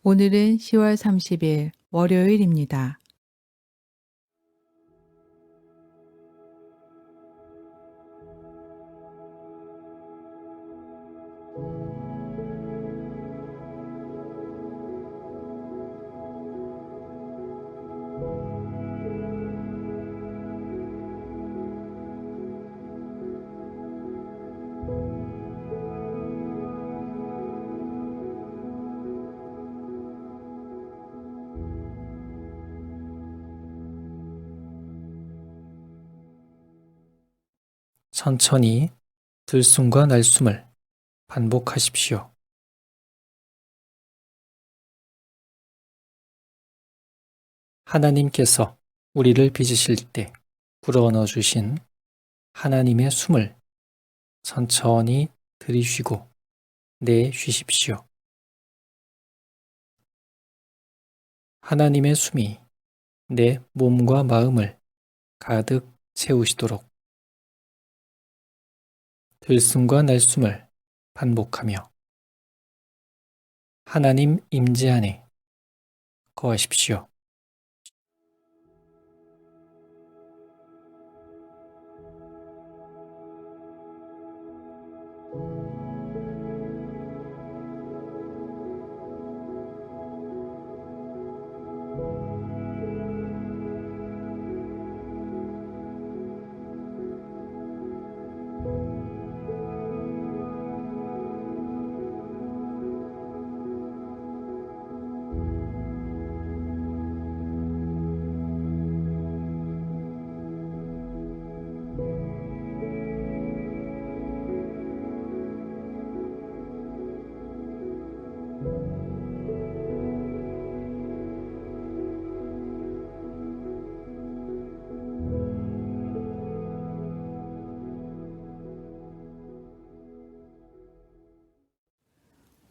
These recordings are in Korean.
오늘은 10월 30일 월요일입니다. 천천히 들숨과 날숨을 반복하십시오. 하나님께서 우리를 빚으실 때 불어넣어 주신 하나님의 숨을 천천히 들이쉬고 내쉬십시오. 하나님의 숨이 내 몸과 마음을 가득 채우시도록 들숨과 날숨을 반복하며 하나님 임재 안에 거하십시오.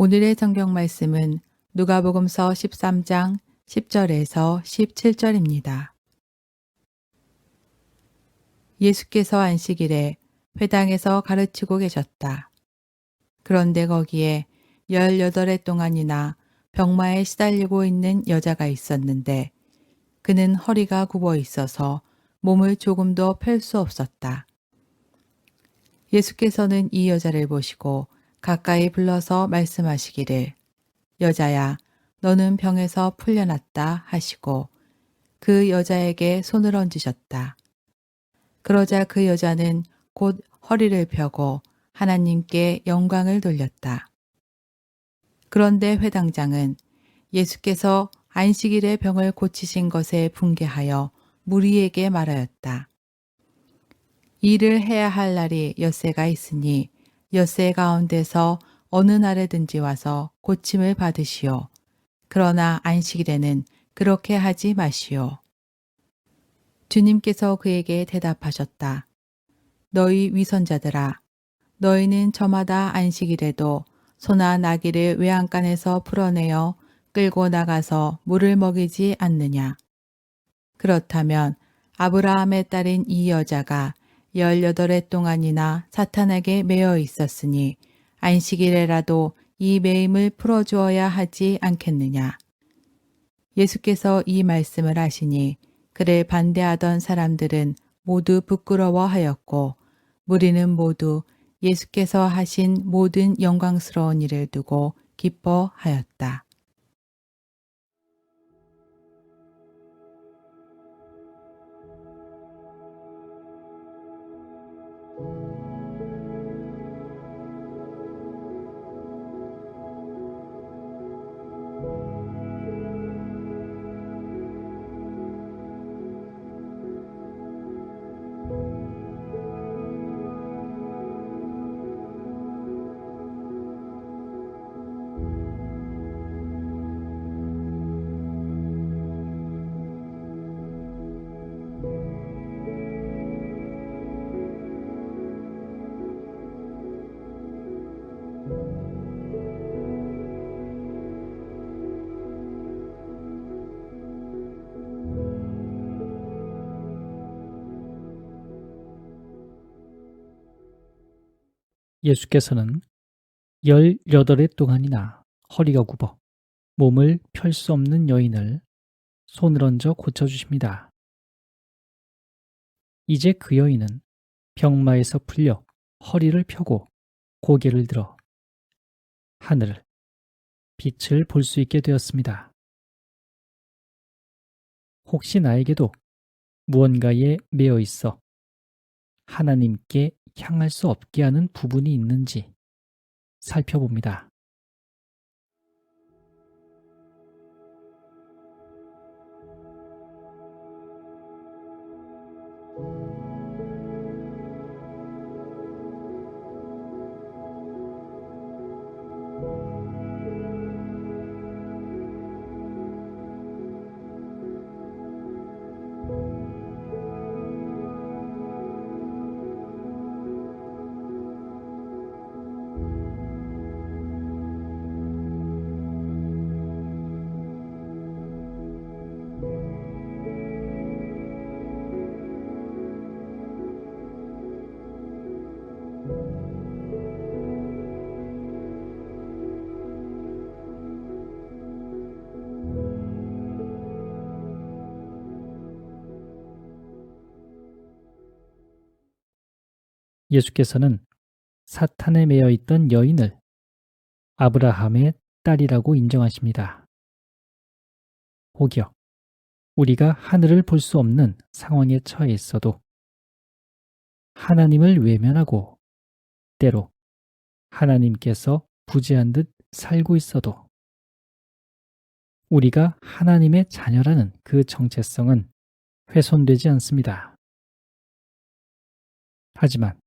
오늘의 성경 말씀은 누가복음서 13장 10절에서 17절입니다. 예수께서 안식일에 회당에서 가르치고 계셨다. 그런데 거기에 18해 동안이나 병마에 시달리고 있는 여자가 있었는데 그는 허리가 굽어 있어서 몸을 조금도 펼 수 없었다. 예수께서는 이 여자를 보시고 가까이 불러서 말씀하시기를 여자야, 너는 병에서 풀려났다 하시고 그 여자에게 손을 얹으셨다. 그러자 그 여자는 곧 허리를 펴고 하나님께 영광을 돌렸다. 그런데 회당장은 예수께서 안식일에 병을 고치신 것에 분개하여 무리에게 말하였다. 일을 해야 할 날이 엿새가 있으니 엿새 가운데서 어느 날에든지 와서 고침을 받으시오. 그러나 안식일에는 그렇게 하지 마시오. 주님께서 그에게 대답하셨다. 너희 위선자들아, 너희는 저마다 안식일에도 소나 나귀를 외양간에서 풀어내어 끌고 나가서 물을 먹이지 않느냐. 그렇다면 아브라함의 딸인 이 여자가 18해 동안이나 사탄에게 매여 있었으니 안식일에라도 이 매임을 풀어주어야 하지 않겠느냐. 예수께서 이 말씀을 하시니 그를 반대하던 사람들은 모두 부끄러워하였고 무리는 모두 예수께서 하신 모든 영광스러운 일을 두고 기뻐하였다. 예수께서는 18해 동안이나 허리가 굽어 몸을 펼 수 없는 여인을 손을 얹어 고쳐주십니다. 이제 그 여인은 병마에서 풀려 허리를 펴고 고개를 들어 하늘을, 빛을 볼 수 있게 되었습니다. 혹시 나에게도 무언가에 매여 있어 하나님께 향할 수 없게 하는 부분이 있는지 살펴봅니다. 예수께서는 사탄에 매여 있던 여인을 아브라함의 딸이라고 인정하십니다. 혹여 우리가 하늘을 볼 수 없는 상황에 처해 있어도 하나님을 외면하고 때로 하나님께서 부재한 듯 살고 있어도 우리가 하나님의 자녀라는 그 정체성은 훼손되지 않습니다. 하지만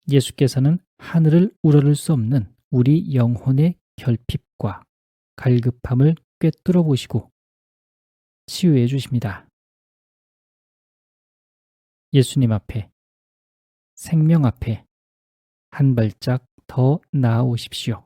예수께서는 하늘을 우러를 수 없는 우리 영혼의 결핍과 갈급함을 꿰뚫어 보시고 치유해 주십니다. 예수님 앞에, 생명 앞에 한 발짝 더 나아오십시오.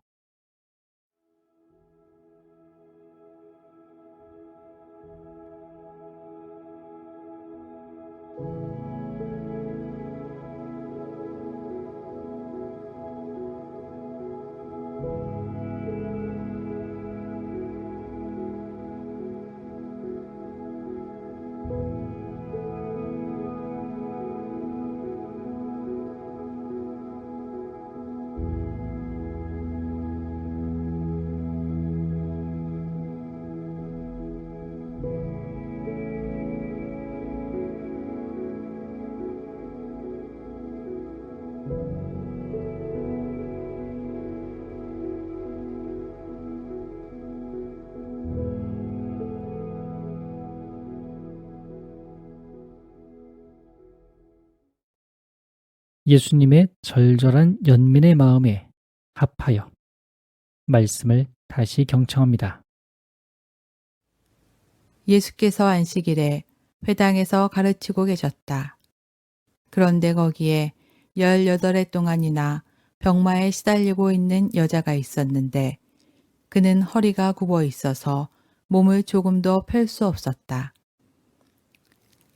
예수님의 절절한 연민의 마음에 합하여 말씀을 다시 경청합니다. 예수께서 안식일에 회당에서 가르치고 계셨다. 그런데 거기에 18해 동안이나 병마에 시달리고 있는 여자가 있었는데 그는 허리가 굽어 있어서 몸을 조금도 펼 수 없었다.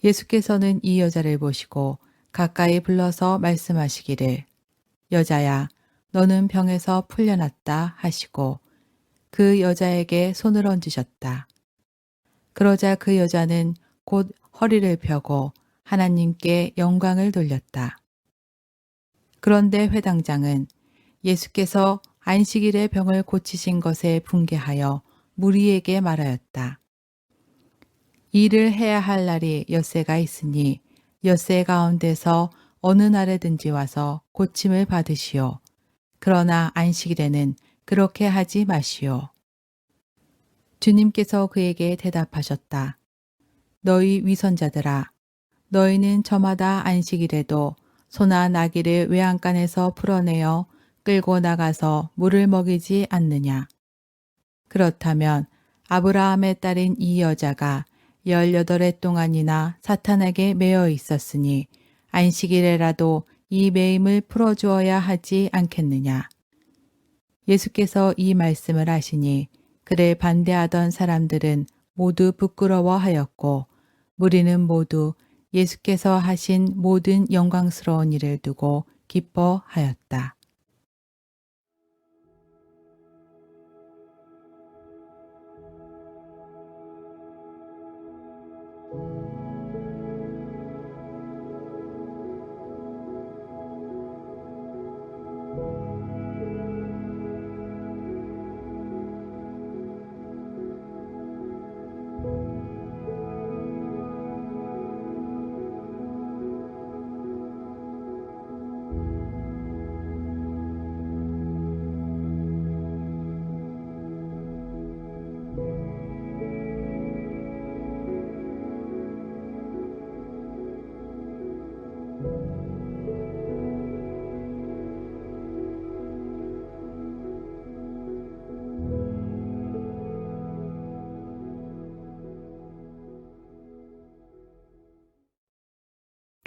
예수께서는 이 여자를 보시고 가까이 불러서 말씀하시기를 여자야, 너는 병에서 풀려났다 하시고 그 여자에게 손을 얹으셨다. 그러자 그 여자는 곧 허리를 펴고 하나님께 영광을 돌렸다. 그런데 회당장은 예수께서 안식일에 병을 고치신 것에 분개하여 무리에게 말하였다. 일을 해야 할 날이 엿새가 있으니 엿새 가운데서 어느 날에든지 와서 고침을 받으시오. 그러나 안식일에는 그렇게 하지 마시오. 주님께서 그에게 대답하셨다. 너희 위선자들아, 너희는 저마다 안식일에도 소나 나귀를 외양간에서 풀어내어 끌고 나가서 물을 먹이지 않느냐. 그렇다면 아브라함의 딸인 이 여자가 18해 동안이나 사탄에게 매여 있었으니 안식일에라도 이 매임을 풀어주어야 하지 않겠느냐. 예수께서 이 말씀을 하시니 그를 반대하던 사람들은 모두 부끄러워하였고 무리는 모두 예수께서 하신 모든 영광스러운 일을 두고 기뻐하였다.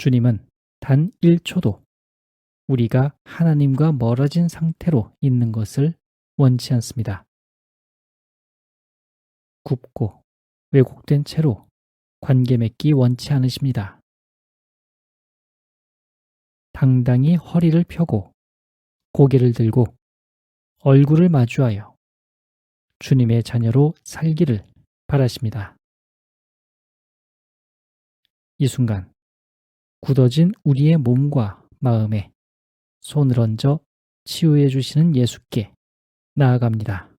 주님은 단 1초도 우리가 하나님과 멀어진 상태로 있는 것을 원치 않습니다. 굽고 왜곡된 채로 관계 맺기 원치 않으십니다. 당당히 허리를 펴고 고개를 들고 얼굴을 마주하여 주님의 자녀로 살기를 바라십니다. 이 순간 굳어진 우리의 몸과 마음에 손을 얹어 치유해 주시는 예수께 나아갑니다.